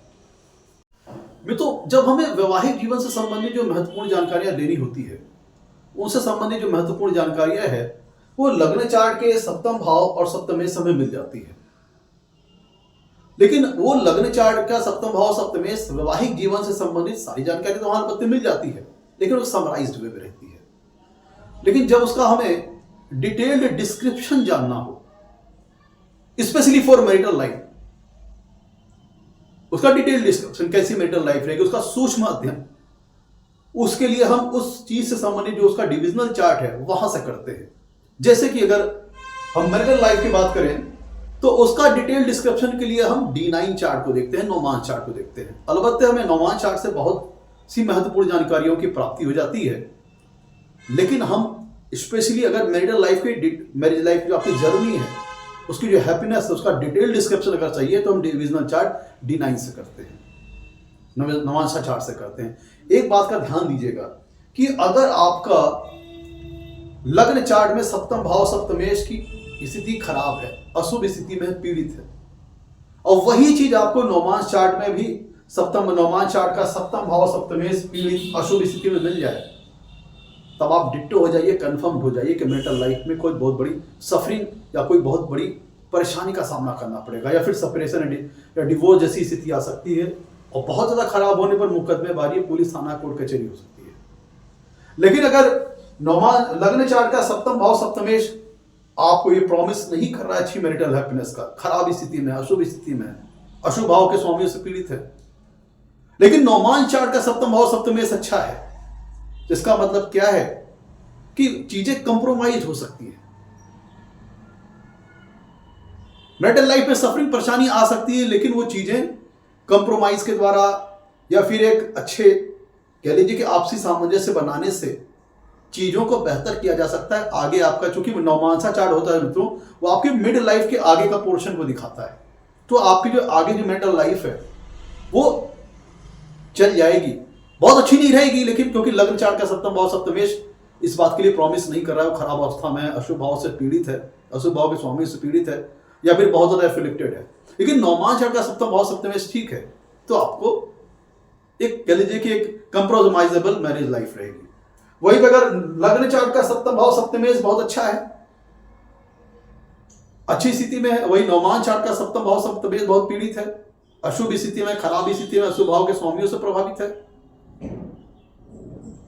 तो जब हमें वैवाहिक जीवन से संबंधित जो महत्वपूर्ण जानकारियां लेनी होती है, उनसे संबंधित जो महत्वपूर्ण जानकारियां है वो लग्न चार्ट के सप्तम भाव और सप्तमेश हमें मिल जाती है। लेकिन वो लग्न चार्ट का सप्तम भाव सप्तमेश वैवाहिक जीवन से संबंधित सारी जानकारी तो हमारे पत्ते मिल जाती है, लेकिन वो समराइज्ड वे में रहती है। लेकिन जब उसका हमें डिटेल्ड डिस्क्रिप्शन जानना हो, स्पेशली फॉर मैरिटल लाइफ, उसका डिटेल्ड डिस्क्रिप्शन, कैसी मैरिटल लाइफ रहेगी, उसका सूक्ष्म अध्ययन, उसके लिए हम उस चीज से संबंधित जो उसका डिविजनल चार्ट है वहां से करते हैं। जैसे कि अगर हम मैरिटल लाइफ की बात करें तो उसका डिटेल डिस्क्रिप्शन के लिए हम D9 चार्ट को देखते हैं, नौमान चार्ट को देखते हैं। अलबत्ते हमें नौमान चार्ट से बहुत सी महत्वपूर्ण जानकारियों की प्राप्ति हो जाती है, लेकिन हम स्पेशली अगर मैरिटल लाइफ की मैरिज लाइफ जो आपकी जर्नी है, उसकी जो हैप्पीनेस है, उसका डिटेल डिस्क्रिप्शन अगर चाहिए तो हम डिविजनल चार्ट D9 से करते हैं, नौमान चार्ट से करते हैं। एक बात का ध्यान दीजिएगा कि अगर आपका लग्न चार्ट में सप्तम भाव सप्तमेश की स्थिति खराब है, अशुभ स्थिति में पीड़ित है, और वही चीज आपको नौमान चार्ट में भी नौमान चार्ट का सप्तम भाव सप्तमेश पीड़ित अशुभ स्थिति में मिल जाए, तब आप डिट्टो हो जाइए, कंफर्म हो जाइए कि मैरिटल लाइफ में कोई बहुत बड़ी सफरिंग या कोई बहुत बड़ी परेशानी का सामना करना पड़ेगा, या फिर सेपरेशन या डिवोर्स जैसी स्थिति आ सकती है, और बहुत ज्यादा खराब होने पर मुकदमेबाजी, पुलिस थाना कोर्ट कचहरी हो सकती है। लेकिन अगर नौमान लग्न चार्ट का सप्तम भाव सप्तमेश आपको ये प्रॉमिस नहीं कर रहा है अच्छी मैरिटल हैप्पीनेस का, खराब स्थिति में, अशुभ स्थिति में, अशुभ भाव के स्वामियों से पीड़ित है, लेकिन नौमान चार्ट का सप्तम भाव सप्तमेश अच्छा है, जिसका मतलब क्या है कि चीजें कंप्रोमाइज हो सकती है। मैरिटल लाइफ में सफरिंग परेशानी आ सकती है, लेकिन वो चीजें कंप्रोमाइज के द्वारा या फिर एक अच्छे कह लीजिए कि आपसी सामंजस्य बनाने से चीजों को बेहतर किया जा सकता है। आगे आपका चूंकि नौमांसा चार्ट होता है मित्रों, वो आपकी मिड लाइफ के आगे का पोर्शन को दिखाता है, तो आपकी जो आगे की मेंटल लाइफ है वो चल जाएगी, बहुत अच्छी नहीं रहेगी, लेकिन क्योंकि लग्न चार्ट का सप्तम भाव सप्तमेश इस बात के लिए प्रॉमिस नहीं कर रहा है वो खराब अवस्था में है, अशुभ भाव से पीड़ित है, अशुभ भाव के स्वामी से पीड़ित है या फिर बहुत ज्यादा एफिलिक्टेड है। लेकिन नौमान चार्ट का सप्तम भाव सप्तमेश ठीक है, तो आपको एक कह लीजिए कि एक कंप्रोमाइजेबल मैरिज लाइफ रहेगी। वही पे अगर लग्न चार्ट का सप्तम भाव सप्तमेश बहुत अच्छा है, अच्छी स्थिति में है, वही नौमान चार्ट का सप्तम भाव सप्तमेश बहुत पीड़ित है, अशुभ स्थिति में, खराब स्थिति में, अशुभ भाव के स्वामियों से प्रभावित है,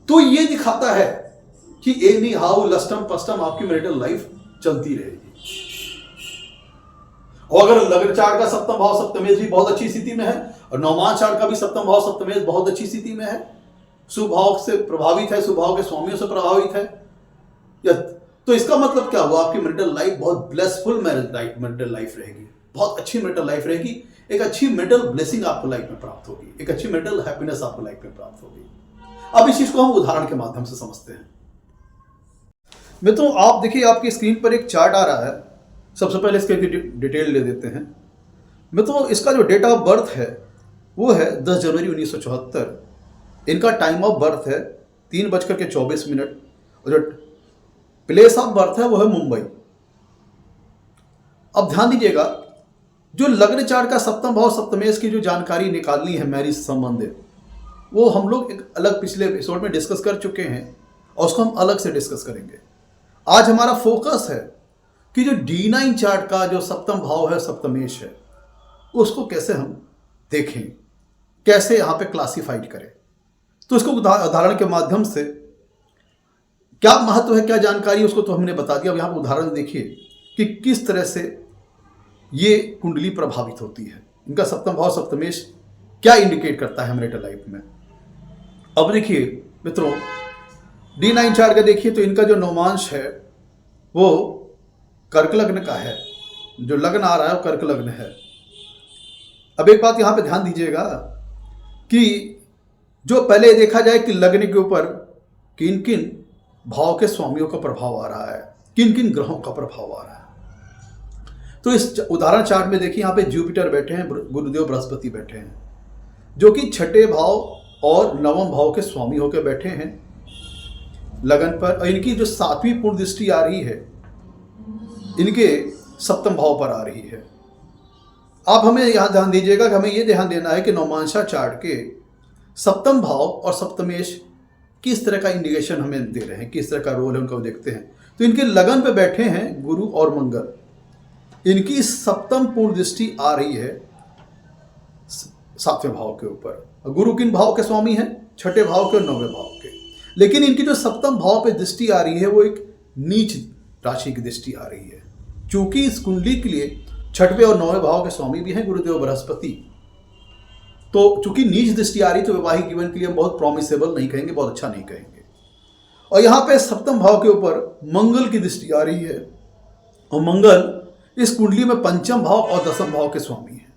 तो ये दिखाता है कि एनी हाउ लस्टम पस्टम आपकी मैरिटल लाइफ चलती रहेगी। और अगर लग्न चार्ट का सप्तम भाव सप्तमेश भी बहुत अच्छी स्थिति में है और नौमान चार्ट का भी सप्तम भाव सप्तमेश बहुत अच्छी स्थिति में है, शुभ भाव से प्रभावित है, शुभ भाव के स्वामियों से प्रभावित है, या तो इसका मतलब क्या हुआ, आपकी मैरिटल लाइफ बहुत ब्लेसफुल मैरिटल लाइफ रहेगी, बहुत अच्छी मैरिटल लाइफ रहेगी, एक अच्छी मैरिटल ब्लेसिंग आपको लाइफ में प्राप्त होगी, एक अच्छी मैरिटल हैप्पीनेस आपको लाइफ में प्राप्त होगी। अब इस चीज को हम उदाहरण के माध्यम से समझते हैं। मित्रों आप देखिए, आपकी स्क्रीन पर एक चार्ट आ रहा है। सबसे पहले इसके डिटेल ले देते हैं। मित्रों इसका जो डेट ऑफ बर्थ है वो है 10 जनवरी 1974। इनका टाइम ऑफ बर्थ है 3:24 और जो प्लेस ऑफ बर्थ है वो है मुंबई। अब ध्यान दीजिएगा, जो लग्न चार्ट का सप्तम भाव सप्तमेश की जो जानकारी निकालनी है मैरिज संबंधित, वो हम लोग एक अलग पिछले एपिसोड में डिस्कस कर चुके हैं और उसको हम अलग से डिस्कस करेंगे। आज हमारा फोकस है कि जो D9 चार्ट का जो सप्तम भाव है सप्तमेश है, उसको कैसे हम देखें, कैसे यहाँ पे क्लासिफाइड करें। तो इसको उदाहरण के माध्यम से क्या महत्व है, क्या जानकारी, उसको तो हमने बता दिया। अब यहाँ पर उदाहरण देखिए कि किस तरह से ये कुंडली प्रभावित होती है, इनका सप्तम भाव सप्तमेश क्या इंडिकेट करता है मैरिटल लाइफ में। अब देखिए मित्रों, D9 चार्ट का देखिए तो इनका जो नौमांश है वो कर्क लग्न का है, जो लग्न आ रहा है वो कर्क लग्न है। अब एक बात यहाँ पे ध्यान दीजिएगा कि जो पहले देखा जाए कि लग्न के ऊपर किन किन भाव के स्वामियों का प्रभाव आ रहा है, किन किन ग्रहों का प्रभाव आ रहा है। तो इस उदाहरण चार्ट में देखिए यहाँ पे जुपिटर बैठे हैं, गुरुदेव बृहस्पति बैठे हैं, जो कि छठे भाव और नवम भाव के स्वामी होकर बैठे हैं लगन पर। और इनकी जो 7वीं पूर्ण दृष्टि आ रही है इनके सप्तम भाव पर आ रही है। आप हमें यहाँ ध्यान दीजिएगा कि हमें ये ध्यान देना है कि नौमांसा चार्ट के सप्तम भाव और सप्तमेश किस तरह का इंडिकेशन हमें दे रहे हैं, किस तरह का रोल है उनका देखते हैं। तो इनके लगन पे बैठे हैं गुरु और मंगल, इनकी सप्तम पूर्ण दृष्टि आ रही है 7वें भाव के ऊपर। गुरु किन भाव के स्वामी हैं, छठे भाव के और 9वें भाव के। लेकिन इनकी जो सप्तम भाव पे दृष्टि आ रही है वो एक नीच राशि की दृष्टि आ रही है, क्योंकि इस कुंडली के लिए छठवें और 9वें भाव के स्वामी भी हैं गुरुदेव बृहस्पति। तो चूंकि नीच दृष्टि आ रही तो वैवाहिक जीवन के लिए हम बहुत प्रॉमिसेबल नहीं कहेंगे, बहुत अच्छा नहीं कहेंगे। और यहाँ पे सप्तम भाव के ऊपर मंगल की दृष्टि आ रही है और मंगल इस कुंडली में पंचम भाव और दसम भाव के स्वामी हैं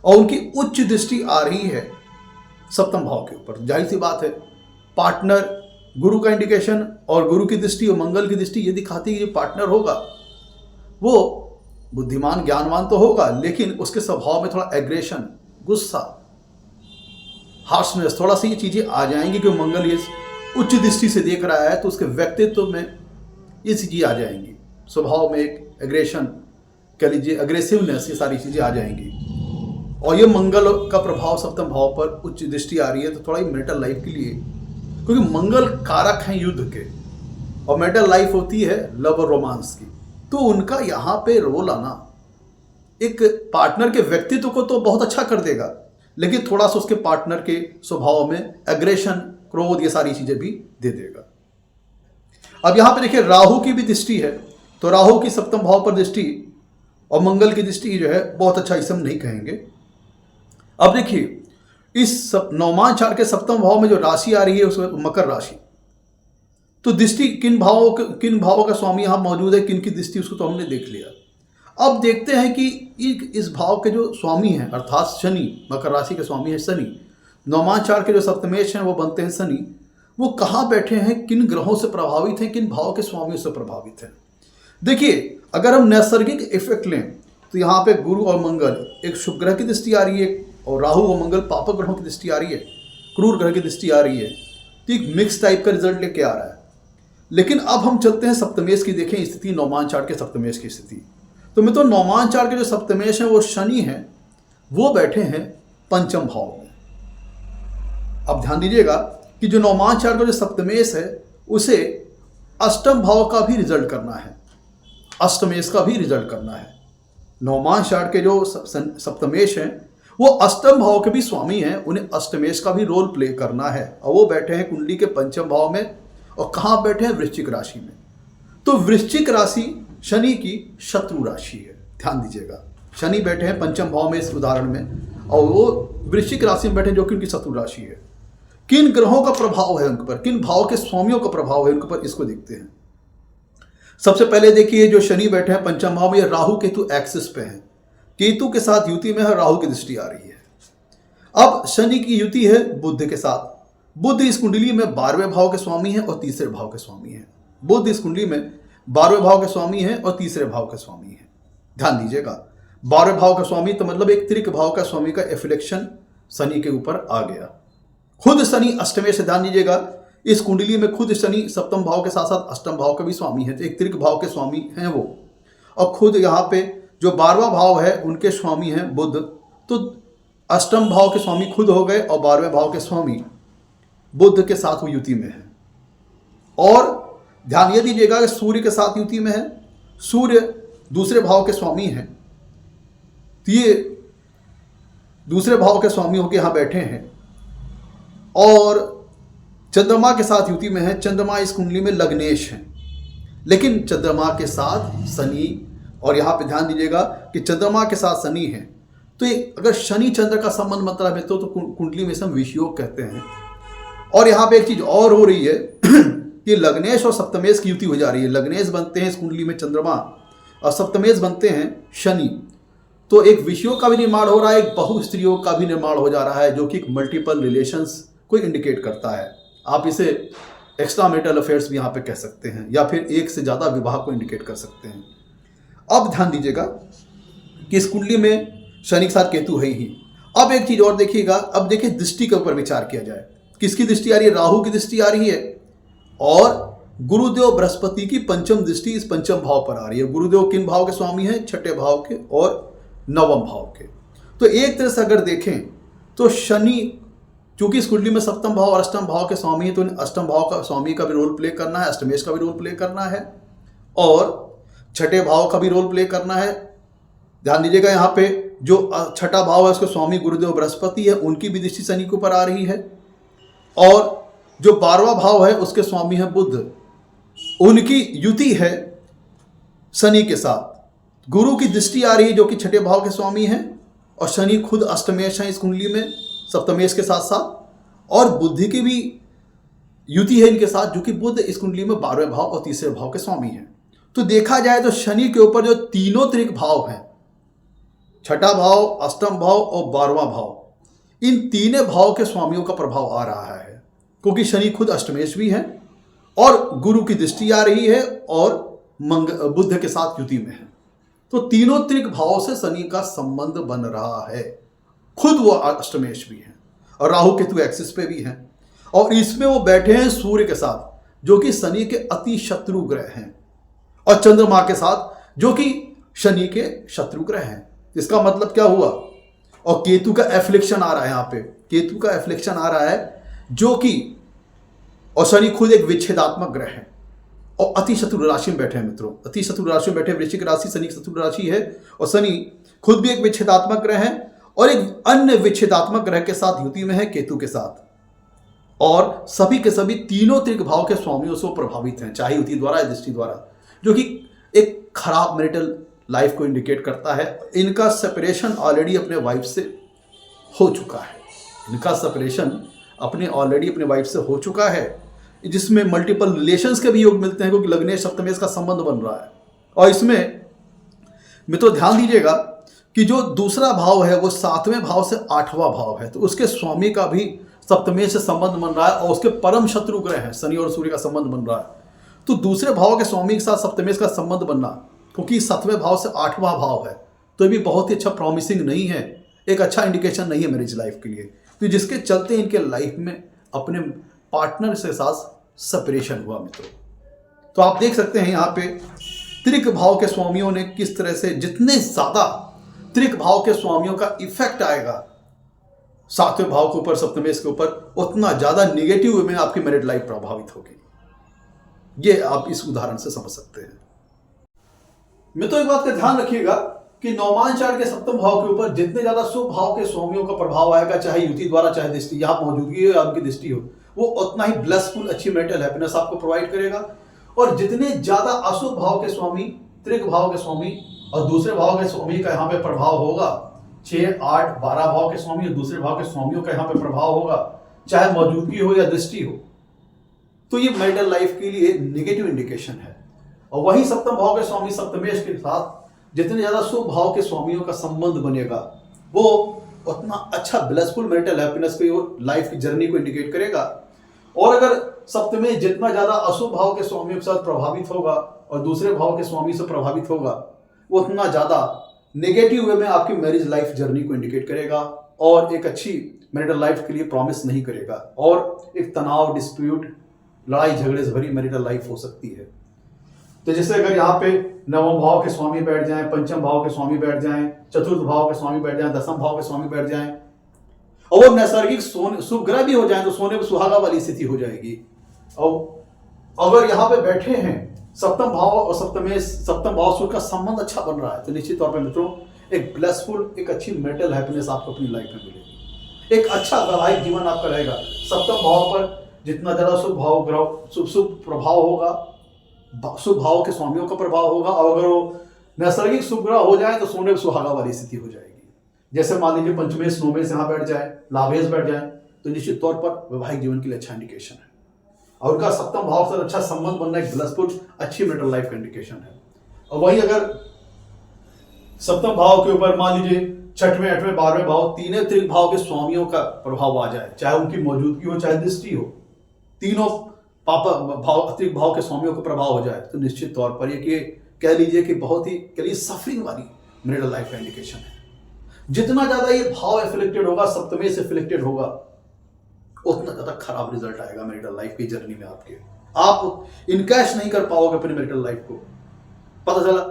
और उनकी उच्च दृष्टि आ रही है सप्तम भाव के ऊपर। जाहिर सी बात है, पार्टनर गुरु का इंडिकेशन और गुरु की दृष्टि और मंगल की दृष्टि ये दिखाती है कि जो पार्टनर होगा वो बुद्धिमान ज्ञानवान तो होगा, लेकिन उसके स्वभाव में थोड़ा एग्रेशन, गुस्सा, हार्शनेस, थोड़ा सी ये चीजें आ जाएंगी कि मंगल ये उच्च दृष्टि से देख रहा है तो उसके व्यक्तित्व में ये चीजें आ जाएंगी, स्वभाव में एक एग्रेशन कह लीजिए, अग्रेसिवनेस, ये सारी चीजें आ जाएंगी। और ये मंगल का प्रभाव सप्तम भाव पर उच्च दृष्टि आ रही है तो थोड़ा ही मैरिटल लाइफ के लिए, क्योंकि मंगल कारक हैं युद्ध के और मैरिटल लाइफ होती है लव और रोमांस की, तो उनका यहाँ पे रोल आना एक पार्टनर के व्यक्तित्व को तो बहुत अच्छा कर देगा, लेकिन थोड़ा सा उसके पार्टनर के स्वभाव में एग्रेशन, क्रोध, ये सारी चीजें भी दे देगा। अब यहाँ पे देखिए राहु की भी दृष्टि है, तो राहु की सप्तम भाव पर दृष्टि और मंगल की दृष्टि जो है बहुत अच्छा, इसे हम नहीं कहेंगे। अब देखिए नवमान चार्ट के सप्तम भाव में जो राशि आ रही है उसमें मकर राशि, तो दृष्टि किन भावों का स्वामी यहाँ मौजूद है, किन की दृष्टि, उसको तो हमने देख लिया। अब देखते हैं कि इस भाव के जो स्वामी हैं अर्थात शनि, मकर राशि के स्वामी है शनि, नवमान चार्ट के जो सप्तमेश हैं वो बनते हैं शनि, वो कहाँ बैठे हैं, किन ग्रहों से प्रभावित हैं, किन भाव के स्वामियों से प्रभावित हैं। देखिए, अगर हम नैसर्गिक इफेक्ट लें तो यहाँ पे गुरु और मंगल, एक शुभ ग्रह की दृष्टि आ रही है और राहु और मंगल पापक ग्रहों की दृष्टि आ रही है, क्रूर ग्रह की दृष्टि आ रही है, तो एक मिक्स टाइप का रिजल्ट लेके आ रहा है। लेकिन अब हम चलते हैं सप्तमेश की, देखें स्थिति, नवमान चार्ट के सप्तमेश की स्थिति। तो मैं तो नवमान चार्ट के जो सप्तमेश हैं वो शनि हैं, वो बैठे हैं पंचम भाव में। अब ध्यान दीजिएगा कि जो नवमान चार्ट का जो सप्तमेश है उसे अष्टम भाव का भी रिजल्ट करना है, अष्टमेश का भी रिजल्ट करना है। नवमान चार्ट के जो सप्तमेश हैं वो अष्टम भाव के भी स्वामी हैं, उन्हें अष्टमेश का भी रोल प्ले करना है, और वो बैठे हैं कुंडली के पंचम भाव में। और कहाँ बैठे हैं? वृश्चिक राशि में। तो वृश्चिक राशि शनि की शत्रु राशि है, ध्यान दीजिएगा। शनि बैठे हैं पंचम भाव में इस उदाहरण में, और वो वृश्चिक राशि में बैठे जो कि उनकी शत्रु राशि है। किन ग्रहों का प्रभाव है उन पर, किन भाव के स्वामियों का प्रभाव है उनके पर, इसको देखते हैं। सबसे पहले देखिए, जो शनि बैठे हैं पंचम भाव में, राहु केतु एक्सिस पे हैं, केतु के साथ युति में है, राहु की दृष्टि आ रही है। अब शनि की युति है बुध के साथ। बुध इस कुंडली में 12वें भाव के स्वामी हैं और तीसरे भाव के स्वामी हैं। बुध इस कुंडली में 12वें भाव के स्वामी हैं और तीसरे भाव के स्वामी हैं। ध्यान दीजिएगा, 12वें भाव का स्वामी तो मतलब एक त्रिक भाव का स्वामी का एफिलेक्शन शनि के ऊपर आ गया। खुद शनि अष्टमें से, ध्यान दीजिएगा, इस कुंडली में खुद शनि सप्तम भाव के साथ साथ अष्टम भाव का भी स्वामी है, तो एक त्रिक भाव के स्वामी हैं वो। और खुद यहाँ पे जो 12वां भाव है उनके स्वामी हैं बुध, तो अष्टम भाव के स्वामी खुद हो गए और 12वें भाव के स्वामी बुध के साथ वो युति में है। और ध्यान ये दीजिएगा कि सूर्य के साथ युति में है, सूर्य दूसरे भाव के स्वामी हैं, तो ये दूसरे भाव के स्वामी होकर यहाँ बैठे हैं। और चंद्रमा के साथ युति में है, चंद्रमा इस कुंडली में लग्नेश है, लेकिन चंद्रमा के साथ शनि, और यहाँ पे ध्यान दीजिएगा कि चंद्रमा के साथ शनि है, तो अगर शनि चंद्र का संबंध मतलब है तो कुंडली में से हम विषयोग कहते हैं। और यहाँ पे एक चीज और हो रही है कि लग्नेश और सप्तमेश की युति हो जा रही है। लग्नेश बनते हैं इस कुंडली में चंद्रमा और सप्तमेश बनते हैं शनि, तो एक विषयोग का भी निर्माण हो रहा है, एक बहु स्त्रियों का भी निर्माण हो जा रहा है, जो कि मल्टीपल रिलेशंस को इंडिकेट करता है। आप इसे एक्स्ट्रा मैरिटल अफेयर्स भी यहाँ पे कह सकते हैं, या फिर एक से ज़्यादा विवाह को इंडिकेट कर सकते हैं। अब ध्यान दीजिएगा कि इस कुंडली में शनि के साथ केतु है ही। अब एक चीज़ और देखिएगा, अब देखिए दृष्टि के ऊपर विचार किया जाए। किसकी दृष्टि आ रही है? राहु की दृष्टि आ रही है, और गुरुदेव बृहस्पति की पंचम दृष्टि इस पंचम भाव पर आ रही है। गुरुदेव किन भाव के स्वामी हैं? छठे भाव के और नवम भाव के। तो एक तरह से अगर देखें तो शनि चूंकि इस कुंडली में सप्तम भाव और अष्टम भाव के स्वामी है, तो अष्टम भाव का स्वामी का भी रोल प्ले करना है, अष्टमेश का भी रोल प्ले करना है, और छठे भाव का भी रोल प्ले करना है। ध्यान दीजिएगा, यहाँ पे जो छठा भाव है उसके स्वामी गुरुदेव बृहस्पति है, उनकी भी दृष्टि शनि के ऊपर आ रही है। और जो 12वां भाव है उसके स्वामी है बुध, उनकी युति है शनि के साथ। गुरु की दृष्टि आ रही है जो कि छठे भाव के स्वामी हैं, और शनि खुद अष्टमेश है इस कुंडली में सप्तमेश के साथ साथ, और बुद्धि की भी युति है इनके साथ, जो कि बुध इस कुंडली में 12वें भाव और तीसरे भाव के स्वामी हैं। तो देखा जाए तो शनि के ऊपर जो तीनों त्रिक भाव हैं, छठा भाव, अष्टम भाव और 12वां भाव, इन तीनों भाव के स्वामियों का प्रभाव आ रहा है, क्योंकि शनि खुद अष्टमेश भी है और गुरु की दृष्टि आ रही है और बुध के साथ युति में है। तो तीनों त्रिक भाव से शनि का संबंध बन रहा है, खुद वो अष्टमेश भी है और राहु केतु एक्सिस पे भी हैं, और इसमें वो बैठे हैं सूर्य के साथ जो कि शनि के अति शत्रु ग्रह हैं, और चंद्रमा के साथ जो कि शनि के शत्रु ग्रह हैं। इसका मतलब क्या हुआ? और केतु का एफ्लिक्शन आ रहा है, यहाँ पे केतु का एफ्लिक्शन आ रहा है, जो कि, और शनि खुद एक विच्छेदात्मक ग्रह है और अति शत्रु राशि में बैठे हैं मित्रों। अति शत्रु राशि में बैठे, वृश्चिक राशि शनि की शत्रु राशि है, और शनि खुद भी एक विच्छेदात्मक ग्रह है और एक अन्य विच्छेदात्मक ग्रह के साथ युति में है केतु के साथ, और सभी के सभी तीनों त्रिक भाव के स्वामियों से प्रभावित हैं, चाहे युति द्वारा या दृष्टि द्वारा, जो कि एक खराब मैरिटल लाइफ को इंडिकेट करता है। इनका सेपरेशन ऑलरेडी अपने वाइफ से हो चुका है, इनका सेपरेशन ऑलरेडी अपने वाइफ से हो चुका है, जिसमें मल्टीपल रिलेशंस के भी योग मिलते हैं, क्योंकि लग्नेश सप्तमेश का संबंध बन रहा है। और इसमें मित्रों ध्यान दीजिएगा कि जो दूसरा भाव है वो 7वें भाव से 8वां भाव है, तो उसके स्वामी का भी सप्तमेश से संबंध बन रहा है और उसके परम शत्रु ग्रह हैं शनि और सूर्य का संबंध बन रहा है। तो दूसरे भाव के स्वामी के साथ सप्तमेश का संबंध बनना, क्योंकि 7वें भाव से 8वां भाव है, तो ये भी बहुत ही अच्छा प्रॉमिसिंग नहीं है, एक अच्छा इंडिकेशन नहीं है मैरिज लाइफ के लिए। तो जिसके चलते इनके लाइफ में अपने पार्टनर के साथ सेपरेशन हुआ मित्रों। तो आप देख सकते हैं यहाँ पे त्रिक भाव के स्वामियों ने किस तरह से, जितने ज्यादा त्रिक भाव के स्वामियों का इफेक्ट आएगा 7वें भाव के ऊपर, सप्तमेश के ऊपर, उतना ज्यादा निगेटिव वे में आपकी मैरिड लाइफ प्रभावित होगी। ये आप इस उदाहरण से समझ सकते हैं। मित्रों एक बात का ध्यान रखिएगा कि नवमान चार्ट के 7वें भाव के ऊपर जितने ज्यादा शुभ भाव के स्वामियों का प्रभाव आएगा, चाहे युति द्वारा चाहे दृष्टि, यहाँ मौजूदगी हो आपकी दृष्टि हो, वो उतना ही ब्लेसफुल अच्छी मेंटल हैप्पीनेस आपको प्रोवाइड करेगा। और जितने ज्यादा अशुभ भाव के स्वामी, त्रिक भाव के स्वामी और दूसरे भाव के स्वामी का यहाँ पे प्रभाव होगा, 6, 8, 12 भाव के स्वामी और दूसरे भाव के स्वामियों का यहाँ पे प्रभाव होगा, चाहे मौजूदगी हो या दृष्टि हो, तो ये मैरिटल लाइफ के लिए नेगेटिव इंडिकेशन है। और वही 7वें भाव के स्वामी सप्तमेश के साथ जितने ज्यादा शुभ भाव के स्वामियों का संबंध बनेगा, वो उतना अच्छा ब्लेसफुल मैरिटल हैप्पीनेस को, लाइफ की जर्नी को इंडिकेट करेगा। और अगर सप्तमेश जितना ज्यादा अशुभ भाव के स्वामियों के साथ प्रभावित होगा और दूसरे भाव के स्वामी से प्रभावित होगा, वो उतना ज्यादा नेगेटिव वे में आपकी मैरिज लाइफ जर्नी को इंडिकेट करेगा और एक अच्छी मैरिटल लाइफ के लिए प्रॉमिस नहीं करेगा, और एक तनाव, डिस्प्यूट, लड़ाई झगड़े से भरी मैरिटल लाइफ हो सकती है। तो जैसे अगर यहाँ पे 9वें भाव के स्वामी बैठ जाएं, 5वें भाव के स्वामी बैठ जाएं, 4th भाव के स्वामी बैठ जाएं, 10वें भाव के स्वामी बैठ जाएं, और वो नैसर्गिक शुभ ग्रह भी हो जाए, तो सोने पर सुहागा वाली स्थिति हो जाएगी। और अगर यहाँ पे बैठे हैं 7वें भाव और सप्तमेश, 7वें भाव सूर्य का संबंध अच्छा बन रहा है, तो निश्चित तौर पर मित्रों एक ब्लेसफुल, एक अच्छी मेंटल हैप्पीनेस आपको अपनी लाइफ में मिलेगी, एक अच्छा वैवाहिक जीवन आपका रहेगा। 7वें भाव पर जितना ज्यादा शुभ भाव ग्रह, शुभ प्रभाव होगा, शुभ भाव के स्वामियों का प्रभाव होगा, और अगर वो नैसर्गिक शुभ ग्रह हो जाए तो सोने पर सुहागा वाली स्थिति हो जाएगी। जैसे मान लीजिए पंचमेश, नौमेश यहाँ बैठ जाए, लाभेश बैठ जाए, तो निश्चित तौर पर वैवाहिक जीवन के लिए अच्छा इंडिकेशन है। और उनका 7वें भाव से अच्छा संबंध बनना एक ब्लेसफुल अच्छी मैरिटल लाइफ का इंडिकेशन है। और वहीं अगर 7वें भाव के ऊपर मान लीजिए 6वें, 8वें, 12वें भाव, तीनों त्रिक भाव के स्वामियों का प्रभाव आ जाए, चाहे उनकी मौजूदगी हो चाहे दृष्टि हो, तीनों त्रिक भाव के स्वामियों का प्रभाव हो जाए, तो निश्चित तौर पर ये कह लीजिए कि बहुत ही सफरिंग वाली मैरिटल लाइफ का इंडिकेशन है। जितना ज्यादा ये भाव एफिलिक्टेड होगा, सप्तमेश से एफिलिक्टेड होगा, उतना ज्यादा खराब रिजल्ट आएगा मैरिटल लाइफ की जर्नी में आपके। आप इनकैश नहीं कर पाओगे अपनी मैरिटल लाइफ को। पता चला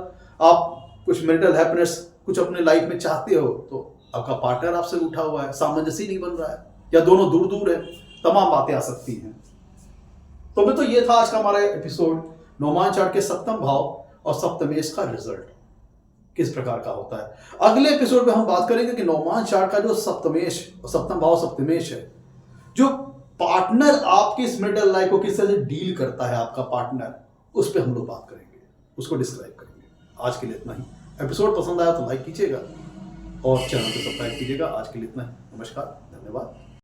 आप कुछ मैरिटल हैप्पीनेस, कुछ अपने लाइफ में चाहते हो, तो आपका पार्टनर आपसे उठा हुआ है, सामंजस्य नहीं बन रहा है, या दोनों दूर दूर है, तमाम बातें आ सकती हैं। तो मैं तो ये था आज का हमारा एपिसोड, नवमान चार्ट के 7वें भाव और सप्तमेश का रिजल्ट किस प्रकार का होता है। अगले एपिसोड में हम बात करेंगे कि नवमान चार्ट का जो सप्तमेश और 7वें भाव सप्तमेश है, जो पार्टनर आपकी इस मैरिटल लाइफ को किस तरह से डील करता है, आपका पार्टनर, उस पर हम लोग बात करेंगे, उसको डिस्क्राइब करेंगे। आज के लिए इतना ही। एपिसोड पसंद आया तो लाइक कीजिएगा और चैनल को सब्सक्राइब कीजिएगा। आज के लिए इतना ही। नमस्कार, धन्यवाद।